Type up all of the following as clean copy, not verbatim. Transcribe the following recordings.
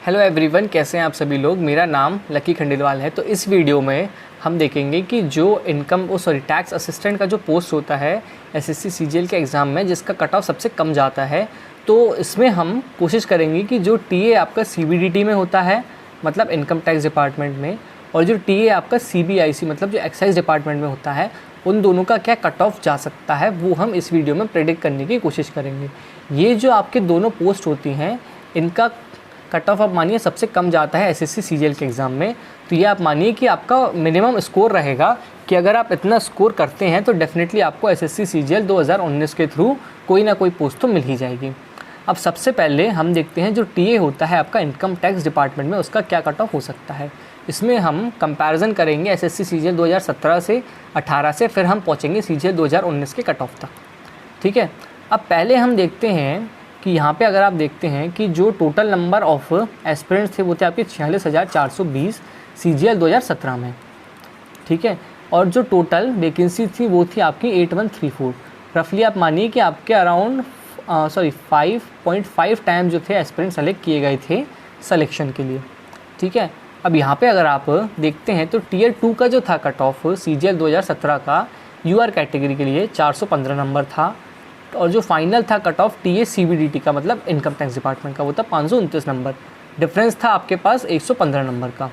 Hello everyone, कैसे हैं आप सभी लोग। मेरा नाम लकी खंडेलवाल है। तो इस वीडियो में हम देखेंगे कि जो टैक्स असिस्टेंट का जो पोस्ट होता है एसएससी सीजीएल के एग्ज़ाम में, जिसका कट ऑफ सबसे कम जाता है, तो इसमें हम कोशिश करेंगे कि जो टीए आपका सीबीडीटी में होता है, मतलब इनकम टैक्स डिपार्टमेंट में, और जो टीए आपका सीबीआईसी मतलब जो एक्साइज डिपार्टमेंट में होता है, उन दोनों का क्या कट ऑफ जा सकता है वो हम इस वीडियो में प्रेडिक्ट करने की कोशिश करेंगे। ये जो आपके दोनों पोस्ट होती हैं, इनका कट ऑफ आप मानिए सबसे कम जाता है एसएससी सीजीएल के एग्ज़ाम में। तो ये आप मानिए कि आपका मिनिमम स्कोर रहेगा कि अगर आप इतना स्कोर करते हैं तो डेफिनेटली आपको एसएससी सीजीएल 2019 के थ्रू कोई ना कोई पोस्ट तो मिल ही जाएगी। अब सबसे पहले हम देखते हैं जो टीए होता है आपका इनकम टैक्स डिपार्टमेंट में, उसका क्या कट ऑफ हो सकता है। इसमें हम कंपैरिजन करेंगे एसएससी सीजीएल 2017 से 18 से, फिर हम पहुँचेंगे सीजीएल 2019 के कट ऑफ तक। ठीक है, अब पहले हम देखते हैं कि यहाँ पे अगर आप देखते हैं कि जो टोटल नंबर ऑफ एस्पिरेंट्स थे वो थे आपके 46,420 सीजीएल 2017 में। ठीक है, और जो टोटल वैकेंसी थी वो थी आपकी 8134। रफली आप मानिए कि आपके अराउंड 5.5 टाइम जो थे एस्पिरेंट सेलेक्ट किए गए थे सिलेक्शन के लिए। ठीक है, अब यहाँ पे अगर आप देखते हैं तो टीयर 2 का जो था कट ऑफ सीजीएल 2017 का यूआर कैटेगरी के लिए 415 नंबर था, और जो फाइनल था कट ऑफ टीए सीबीडीटी का मतलब इनकम टैक्स डिपार्टमेंट का वो था 529 नंबर। डिफरेंस था आपके पास 115 नंबर का।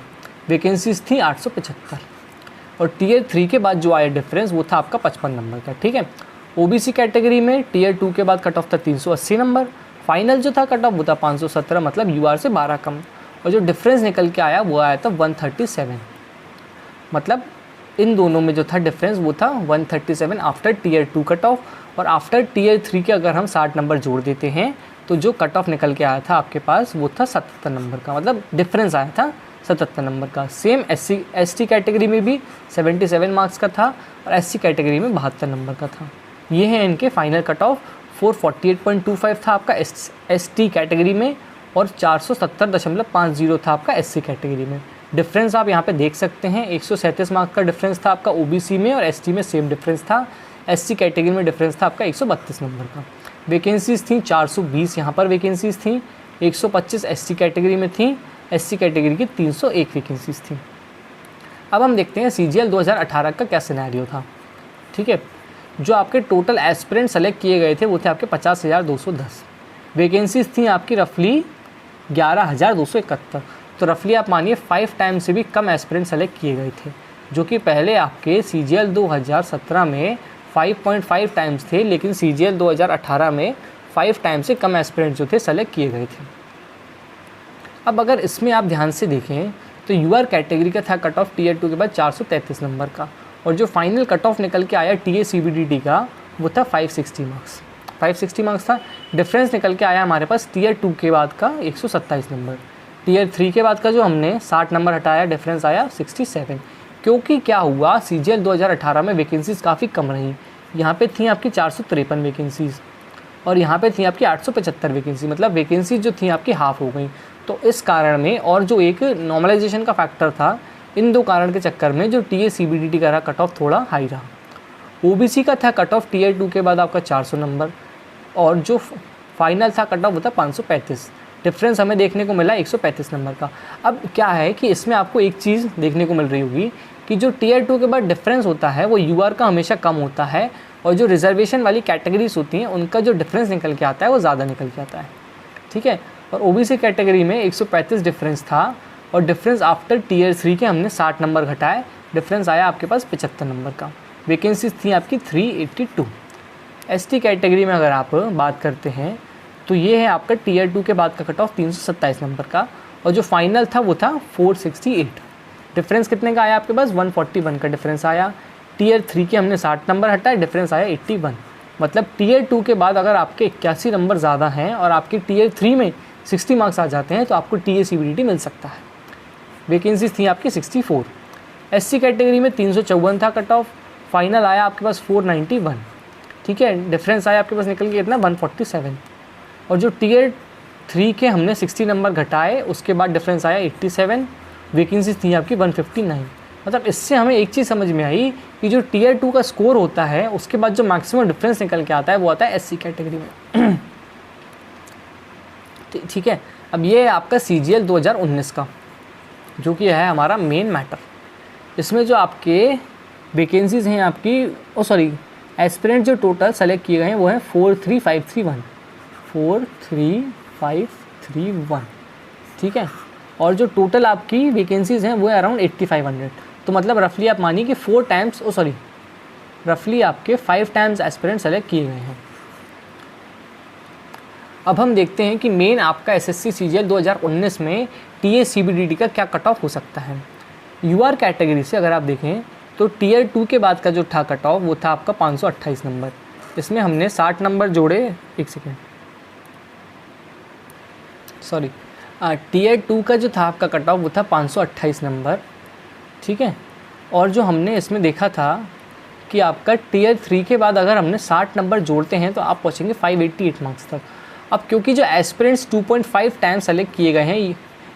वैकेंसीज थी 875, और टीयर 3 के बाद जो आया डिफरेंस वो था आपका 55 नंबर का। ठीक है, ओबीसी कैटेगरी में टीयर 2 के बाद कट ऑफ था 380 नंबर। फाइनल जो था कट ऑफ वो था 517, मतलब यूआर से 12 कम, और जो डिफरेंस निकल के आया वो आया था 137। मतलब इन दोनों में जो था डिफरेंस वो था 137 आफ्टर टीयर 2 कट ऑफ। और आफ्टर टीयर 3 के अगर हम 60 नंबर जोड़ देते हैं तो जो कट ऑफ निकल के आया था आपके पास वो था 77 नंबर का, मतलब डिफरेंस आया था 77 नंबर का। सेम एसटी कैटेगरी में भी 77 मार्क्स का था, और एससी कैटेगरी में 72 नंबर का था। ये है इनके फाइनल कट ऑफ। 448.25 था आपका एसटी कैटेगरी में, और 470.50 था आपका एससी कैटेगरी में। डिफरेंस आप यहाँ पे देख सकते हैं, 137 मार्क्स का डिफरेंस था आपका ओबीसी में, और एसटी में सेम डिफरेंस था। एससी कैटेगरी में डिफरेंस था आपका 132 नंबर का। वैकेंसीज़ थी 420 यहाँ पर वैकेंसीज़ थी, 125 एसटी कैटेगरी में थी, एससी कैटेगरी की 301 वैकेंसीज़ थी। अब हम देखते हैं सीजीएल 2018 का क्या सिनेरियो था। ठीक है, जो आपके टोटल एस्पिरेंट सेलेक्ट किए गए थे वो थे आपके 50,210। वैकेंसीज़ थी आपकी रफली 11,271। तो रफली आप मानिए 5 टाइम से भी कम एस्पिरेंट सेलेक्ट किए गए थे, जो कि पहले आपके सीजीएल 2017 में 5.5 टाइम्स थे, लेकिन सीजीएल 2018 में 5 टाइम से कम एस्पिरेंट जो थे सेलेक्ट किए गए थे। अब अगर इसमें आप ध्यान से देखें तो यूआर कैटेगरी का था कट ऑफ टीयर 2 के बाद 433 नंबर का, और जो फाइनल कट ऑफ निकल के आया टीए सीबीडीटी का वो था 560 मार्क्स था। डिफरेंस निकल के आया हमारे पास टीयर 2 के बाद का 127 नंबर। टीयर 3 के बाद का जो हमने 60 नंबर हटाया, डिफरेंस आया 67। क्योंकि क्या हुआ, सीजीएल 2018 में वैकेंसीज़ काफ़ी कम रही। यहाँ पे थी आपकी 453 वैकेंसीज़, और यहाँ पे थी आपकी 875 वैकेंसी, मतलब वैकेंसी जो थी आपकी हाफ हो गई। तो इस कारण में, और जो एक नॉर्मलाइजेशन का फैक्टर था, इन दो कारण के चक्कर में जो टीए सीबीडीटी का रहा कट ऑफ थोड़ा हाई रहा। ओबीसी का था कट ऑफ टीयर 2 के बाद आपका 400 नंबर, और जो फाइनल था कट ऑफ वो था 535। डिफरेंस हमें देखने को मिला 135 नंबर का। अब क्या है कि इसमें आपको एक चीज़ देखने को मिल रही होगी कि जो टीयर 2 के बाद डिफरेंस होता है वो यूआर का हमेशा कम होता है, और जो रिजर्वेशन वाली कैटेगरीज होती हैं उनका जो डिफरेंस निकल के आता है वो ज़्यादा निकल के आता है। ठीक है, और ओबीसी कैटेगरी में 135 डिफरेंस था, और डिफरेंस आफ्टर टीयर 3 के हमने 60 नंबर घटाए, डिफरेंस आया आपके पास 75 नंबर का। वैकेंसीज थी आपकी 382। एसटी कैटेगरी में अगर आप बात करते हैं तो ये है आपका टीयर 2 के बाद का कट ऑफ 327 नंबर का, और जो फाइनल था वो था 468। डिफरेंस कितने का आया आपके पास, 141 का डिफरेंस आया। टीयर 3 के हमने 60 नंबर हटाए, डिफरेंस आया 81। मतलब टीयर 2 के बाद अगर आपके 81 नंबर ज़्यादा हैं और आपके टीयर 3 में 60 मार्क्स आ जाते हैं तो आपको टीए सीबीडीटी मिल सकता है। वैकेंसीज थी आपकी 64। एससी कैटेगरी में 354 था कट ऑफ, फाइनल आया आपके पास 491। ठीक है, डिफरेंस आया आपके पास निकल के कितना, 147। और जो टीयर 3 के हमने 60 नंबर घटाए, उसके बाद डिफरेंस आया 87। वैकेंसीज थी आपकी 159। मतलब इससे हमें एक चीज़ समझ में आई कि जो टीयर 2 का स्कोर होता है उसके बाद जो मैक्सिमम डिफरेंस निकल के आता है वो आता है एससी कैटेगरी में। ठीक है। अब ये है आपका CGL 2019 का, जो कि है हमारा मेन मैटर। इसमें जो आपके वैकेंसीज़ हैं आपकी एस्पिरेंट जो टोटल सेलेक्ट किए गए हैं वो है 43531, ठीक है। और जो टोटल आपकी वैकेंसीज़ हैं वो है अराउंड 8500। तो मतलब रफली आप मानिए कि 5 टाइम्स एस्पिरेंट सेलेक्ट किए गए हैं। अब हम देखते हैं कि मेन आपका SSC CGL 2019 में TA CBDT का क्या कट ऑफ हो सकता है। UR कैटेगरी से अगर आप देखें तो Tier 2 के बाद का जो था कट ऑफ वो था आपका 528 नंबर। इसमें हमने 60 नंबर जोड़े, Tier 2 का जो था आपका कट ऑफ वो था 528 नंबर, ठीक है। और जो हमने इसमें देखा था कि आपका Tier 3 के बाद अगर हमने 60 नंबर जोड़ते हैं तो आप पहुँचेंगे 588 मार्क्स तक। अब क्योंकि जो एस्पिरेंट्स 2.5 टाइम्स सेलेक्ट किए गए हैं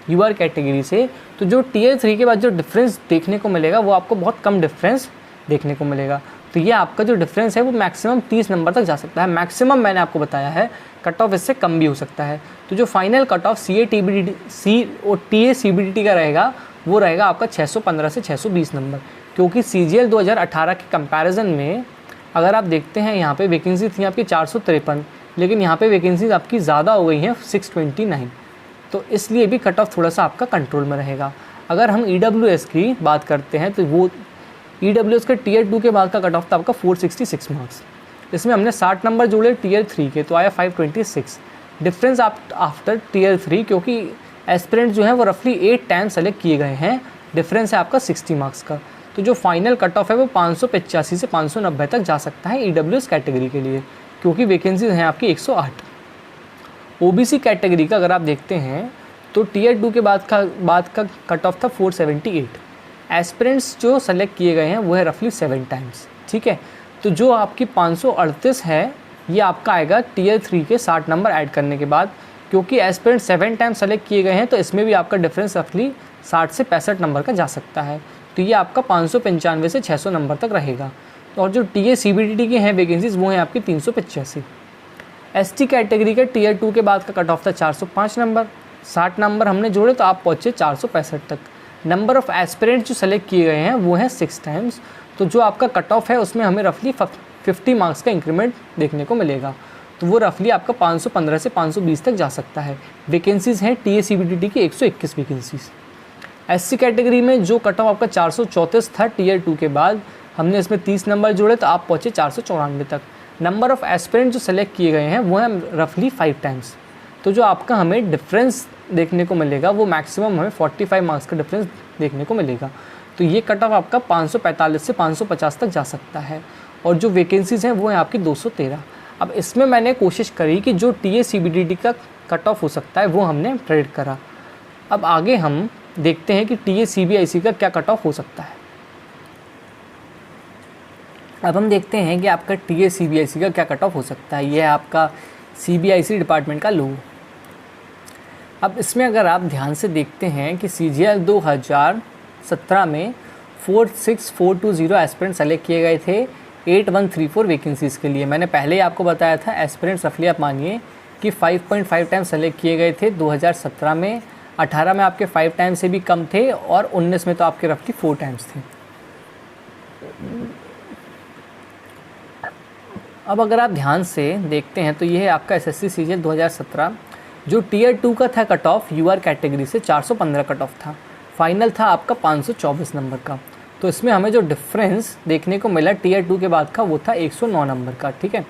UR कैटेगरी से, तो जो Tier 3 के बाद जो डिफरेंस देखने को मिलेगा वो आपको बहुत कम डिफरेंस देखने को मिलेगा। तो ये आपका जो डिफरेंस है वो मैक्सिमम 30 नंबर तक जा सकता है। मैक्सिमम मैंने आपको बताया है, कट ऑफ इससे कम भी हो सकता है। तो जो final cut off TA CBDT का रहेगा वो रहेगा आपका 615 से 620 नंबर। क्योंकि CGL 2018 के कंपैरिजन में अगर आप देखते हैं यहाँ पे वैकेंसी थी आपकी 453, लेकिन यहाँ पे वैकेंसीज आपकी ज़्यादा हो गई हैं 629। तो इसलिए भी कट ऑफ थोड़ा सा आपका कंट्रोल में रहेगा। अगर हम EWS की बात करते हैं तो वो EWS के Tier 2 के बाद का कट ऑफ था आपका 466 मार्क्स। इसमें हमने 60 नंबर जोड़े Tier 3 के, तो आया 526 डिफरेंस आफ्टर Tier 3, क्योंकि एस्पिरेंट जो है वो रफली 8 टाइम सेलेक्ट किए गए हैं। डिफरेंस है आपका 60 मार्क्स का। तो जो फाइनल कट ऑफ है वो 585 से 590 तक जा सकता है EWS कैटेगरी के लिए, क्योंकि वैकेंसीज हैं आपकी 108। OBC कैटेगरी का अगर आप देखते हैं तो Tier 2 के बाद का कट ऑफ था 478। एस्पिरेंट्स जो सेलेक्ट किए गए हैं वो है रफली 7 टाइम्स, ठीक है। तो जो आपकी 538 है ये आपका आएगा Tier 3 के 60 नंबर ऐड करने के बाद, क्योंकि एस्पिरेंट 7 टाइम्स सेलेक्ट किए गए हैं तो इसमें भी आपका डिफरेंस रफली 60 से 65 नंबर का जा सकता है। तो ये आपका 595 से 600 नंबर तक रहेगा। और जो TA CBDT के हैं वैकेंसीज वो हैं आपकी 385। ST कैटेगरी का Tier 2 के बाद का कट ऑफ था 405 नंबर। 60 नंबर हमने जोड़े तो आप पहुँचे 465 तक। नंबर ऑफ़ एस्पिरेंट जो सेलेक्ट किए गए हैं वो हैं 6 टाइम्स। तो जो आपका कट ऑफ है उसमें हमें रफली 50 मार्क्स का इंक्रीमेंट देखने को मिलेगा। तो वो रफली आपका 515 से 520 तक जा सकता है। वैकेंसीज़ हैं TA CBDT की 121 वैकेंसीज़। SC कैटेगरी में जो कट ऑफ आपका 434 था Tier 2 के बाद, हमने इसमें 30 नंबर जोड़े तो आप पहुँचे 494 तक। नंबर ऑफ़ एस्पिरेंट जो सेलेक्ट किए गए हैं वो हैं रफली 5 टाइम्स। तो जो आपका हमें डिफरेंस देखने को मिलेगा वो मैक्सिमम हमें 45 मार्क्स का डिफरेंस देखने को मिलेगा। तो ये कट ऑफ आपका 545 से 550 तक जा सकता है। और जो वैकेंसीज़ हैं वो हैं आपकी 213। अब इसमें मैंने कोशिश करी कि जो TA CBDT का कट ऑफ हो सकता है वो हमने ट्रेड करा। अब आगे हम देखते हैं कि TA CBIC का क्या कट ऑफ हो सकता है। अब हम देखते हैं कि आपका TA CBIC का क्या कट ऑफ हो सकता है। ये है आपका CBIC डिपार्टमेंट का लोगो। अब इसमें अगर आप ध्यान से देखते हैं कि CGL 2017 में 46420 एस्पिरेंट सेलेक्ट किए गए थे 8134 वैकेंसीज़ के लिए। मैंने पहले ही आपको बताया था एस्पिरेंट्स रफली आप मानिए कि 5.5 टाइम सेलेक्ट किए गए थे 2017 में। 18 में आपके 5 टाइम से भी कम थे और 19 में तो आपके रफली 4 टाइम्स थे। अब अगर आप ध्यान से देखते हैं तो ये है आपका SSC CGL 2017। जो Tier 2 का था कट ऑफ UR कैटेगरी से 415 कट ऑफ था। फाइनल था आपका 524 नंबर का। तो इसमें हमें जो डिफरेंस देखने को मिला Tier 2 के बाद का वो था 109 नंबर का, ठीक है।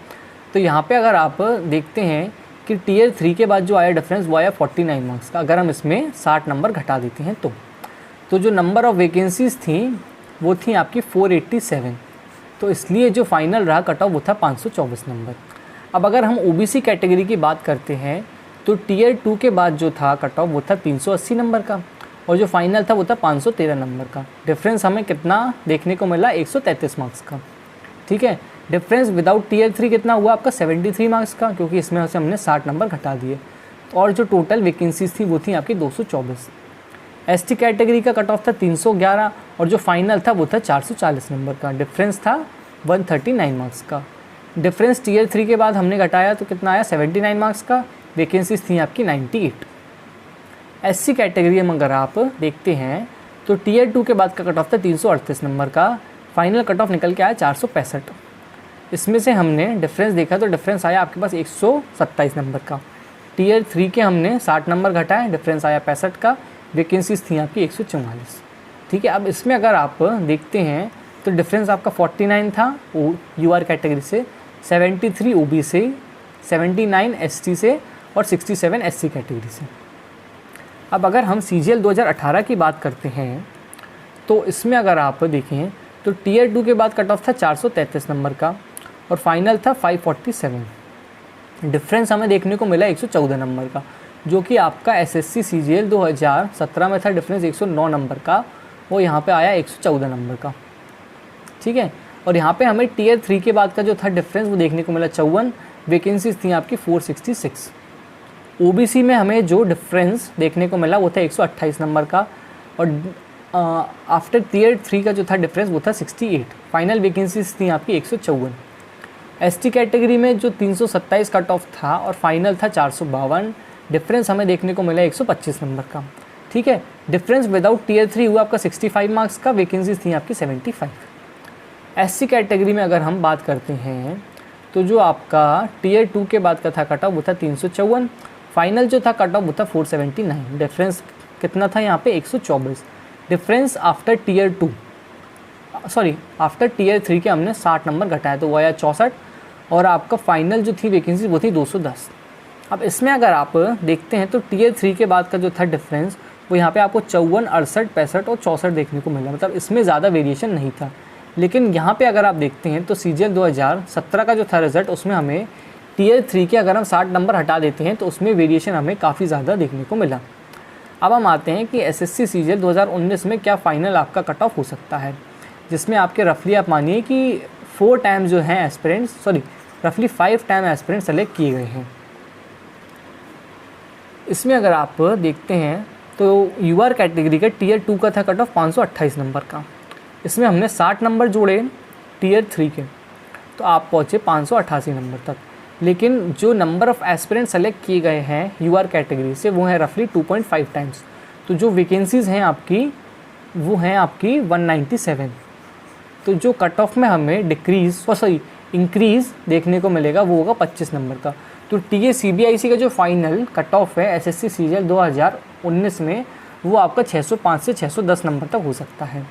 तो यहाँ पे अगर आप देखते हैं कि Tier 3 के बाद जो आया डिफरेंस वो आया 49 मार्क्स का। अगर हम इसमें 60 नंबर घटा देते हैं तो जो नंबर ऑफ़ वैकेंसीज़ थी वो थी आपकी 487। तो इसलिए जो फाइनल रहा कट ऑफ वो था 524 नंबर। अब अगर हम OBC कैटेगरी की बात करते हैं तो Tier 2 के बाद जो था कट ऑफ वो था 380 नंबर का और जो फाइनल था वो था 513 नंबर का। डिफरेंस हमें कितना देखने को मिला 133 मार्क्स का, ठीक है। डिफरेंस विदाउट Tier 3 कितना हुआ आपका 73 मार्क्स का, क्योंकि इसमें से हमने 60 नंबर घटा दिए। और जो टोटल वैकेंसीज थी वो थी आपकी 224। ST कैटेगरी का कट ऑफ था 311 और जो फाइनल था वो था 440 नंबर का। डिफरेंस था 139 मार्क्स का। डिफरेंस Tier 3 के बाद हमने घटाया तो कितना आया 79 मार्क्स का। वैकेंसीज थी आपकी 98। एससी कैटेगरी में अगर आप देखते हैं तो टीयर 2 के बाद का कट ऑफ था 338 नंबर का, फाइनल कट ऑफ निकल के आया 465। इसमें से हमने डिफरेंस देखा तो डिफरेंस आया आपके पास 127 नंबर का। टीयर 3 के हमने 60 नंबर घटाए, डिफरेंस आया 65 का, वैकेंसीज थी आपकी 144। ठीक है, अब इसमें अगर आप देखते हैं तो डिफरेंस आपका 49 था यूआर कैटेगरी से, 73 ओबी से, 79 एसटी से और 67 एससी कैटेगरी से। अब अगर हम सीजीएल 2018 की बात करते हैं तो इसमें अगर आप देखें तो टीयर 2 के बाद कट ऑफ था 433 नंबर का और फाइनल था 547। डिफरेंस हमें देखने को मिला 114 नंबर का, जो कि आपका एसएससी सीजीएल 2017 में था डिफरेंस 109 नंबर का, वो यहाँ पे आया 114 नंबर का। ठीक है, और यहाँ पे हमें टीयर 3 के बाद का जो था डिफरेंस वो देखने को मिला 54, वैकेंसीज थी आपकी 466। ओबीसी में हमें जो डिफरेंस देखने को मिला वो था 128 नंबर का और आफ्टर टीयर 3 का जो था डिफरेंस वो था 68। फाइनल वैकेंसीज थी आपकी 154। एसटी कैटेगरी में जो 327 कट ऑफ था और फाइनल था 452, डिफरेंस हमें देखने को मिला 125 नंबर का। ठीक है, डिफरेंस विदाउट टीयर 3 हुआ आपका 65 मार्क्स का, वैकेंसीज थी आपकी 75। एससी कैटेगरी में अगर हम बात करते हैं तो जो आपका टीयर 2 के बाद का था कट ऑफ वो था 354, फाइनल जो था कट ऑफ वो था 479। डिफरेंस कितना था यहाँ पे 124। डिफरेंस आफ्टर टीयर 3 के हमने 60 नंबर घटाया तो वो आया 64 और आपका फाइनल जो थी वैकेंसी वो थी 210। अब इसमें अगर आप देखते हैं तो टीयर 3 के बाद का जो था डिफरेंस वो यहाँ पे आपको 54, 68, 65 और 64 देखने को मिला, मतलब इसमें ज़्यादा वेरिएशन नहीं था। लेकिन यहाँ पे अगर आप देखते हैं तो सीजीएल 2017 का जो था रिज़ल्ट उसमें हमें टीयर 3 के अगर हम 60 नंबर हटा देते हैं तो उसमें वेरिएशन हमें काफ़ी ज़्यादा देखने को मिला। अब हम आते हैं कि एसएससी सीजीएल 2019 में क्या फ़ाइनल आपका कट ऑफ हो सकता है, जिसमें आपके रफली आप मानिए कि 4 टाइम जो हैं एस्पिरेंट्स रफली 5 टाइम एस्पिरेंट सेलेक्ट किए गए हैं। इसमें अगर आप देखते हैं तो यूआर कैटेगरी का टीयर 2 का था कट ऑफ 528 नंबर का, इसमें हमने 60 नंबर जोड़े टीयर 3 के तो आप पहुँचे 588 नंबर तक। लेकिन जो नंबर ऑफ़ एस्पिरेंट सेलेक्ट किए गए हैं यूआर कैटेगरी से वो है रफली 2.5 टाइम्स, तो जो वैकेंसीज़ हैं आपकी वो हैं आपकी 197। तो जो कट ऑफ में हमें इंक्रीज़ देखने को मिलेगा वो होगा 25 नंबर का। तो टीए सीबीआईसी का जो फाइनल कट ऑफ है एसएससी सीजीएल 2019 में वो आपका 605 से 610 नंबर तक हो सकता है।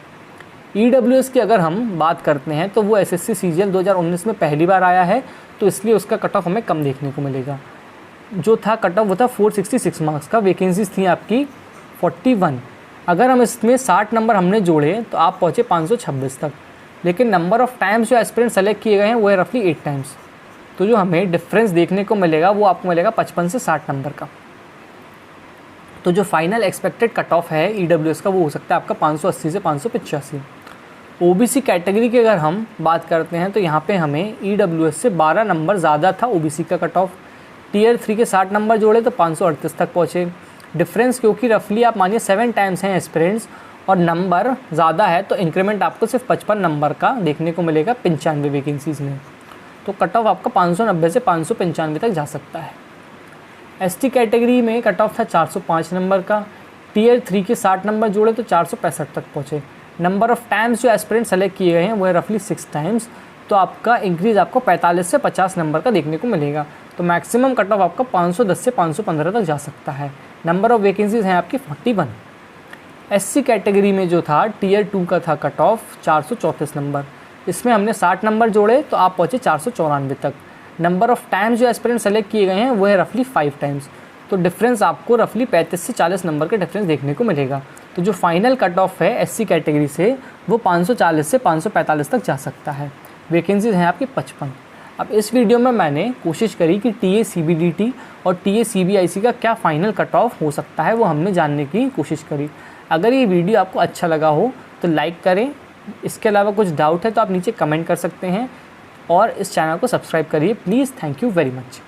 ईडब्ल्यूएस की अगर हम बात करते हैं तो वो एसएससी सीजीएल 2019 में पहली बार आया है, तो इसलिए उसका कट ऑफ हमें कम देखने को मिलेगा। जो था कट ऑफ वो था 466 मार्क्स का, वैकेंसीज थी आपकी 41। अगर हम इसमें 60 नंबर हमने जोड़े तो आप पहुँचे 526 तक। लेकिन नंबर ऑफ़ टाइम्स जो एस्पिरेंट सेलेक्ट किए गए हैं वो है रफली 8 टाइम्स, तो जो हमें डिफरेंस देखने को मिलेगा वो आपको मिलेगा 55 से 60 नंबर का। तो जो फाइनल एक्सपेक्टेड कट ऑफ है ईडब्ल्यूएस का वो हो सकता है आपका 580 से 585। ओबीसी कैटेगरी की अगर हम बात करते हैं तो यहाँ पे हमें ईडब्ल्यूएस से 12 नंबर ज़्यादा था ओबीसी का कट ऑफ। टीयर 3 के 60 नंबर जोड़े तो 538 तक पहुँचे। डिफरेंस क्योंकि रफली आप मानिए 7 टाइम्स हैं एस्पिरेंट्स और नंबर ज़्यादा है तो इंक्रीमेंट आपको सिर्फ 55 नंबर का देखने को मिलेगा 95 वैकेंसीज़ में। तो कट ऑफ आपका 590 से 595 तक जा सकता है। एसटी कैटेगरी में कट ऑफ था 405 नंबर का। टीयर 3 के 60 नंबर जोड़े तो 465 तक पहुँचे। नंबर ऑफ़ टाइम्स जो एस्पिरेंट सेलेक्ट किए गए हैं वो है रफली 6 टाइम्स, तो आपका इंक्रीज़ आपको 45 से 50 नंबर का देखने को मिलेगा। तो मैक्सिमम कट ऑफ आपका 510 से 515 तक जा सकता है। नंबर ऑफ़ वैकेंसीज़ हैं आपकी 41। एससी कैटेगरी में जो था टीयर 2 का था कट ऑफ 434 नंबर, इसमें हमने 60 नंबर जोड़े तो आप पहुँचे 494 तक। नंबर ऑफ़ टाइम्स जो एस्पिरेंट सेलेक्ट किए गए हैं वो है रफली 5 टाइम्स, तो डिफरेंस आपको रफली 35 से 40 नंबर का डिफरेंस देखने को मिलेगा। तो जो फाइनल कट ऑफ है एससी कैटेगरी से वो 540 से 545 तक जा सकता है। वैकेंसीज हैं आपकी 55। अब इस वीडियो में मैंने कोशिश करी कि टीए सीबीडीटी और टीए सीबीआईसी का क्या फ़ाइनल कट ऑफ हो सकता है वो हमने जानने की कोशिश करी। अगर ये वीडियो आपको अच्छा लगा हो तो लाइक करें, इसके अलावा कुछ डाउट है तो आप नीचे कमेंट कर सकते हैं और इस चैनल को सब्सक्राइब करिए please. Thank you very much.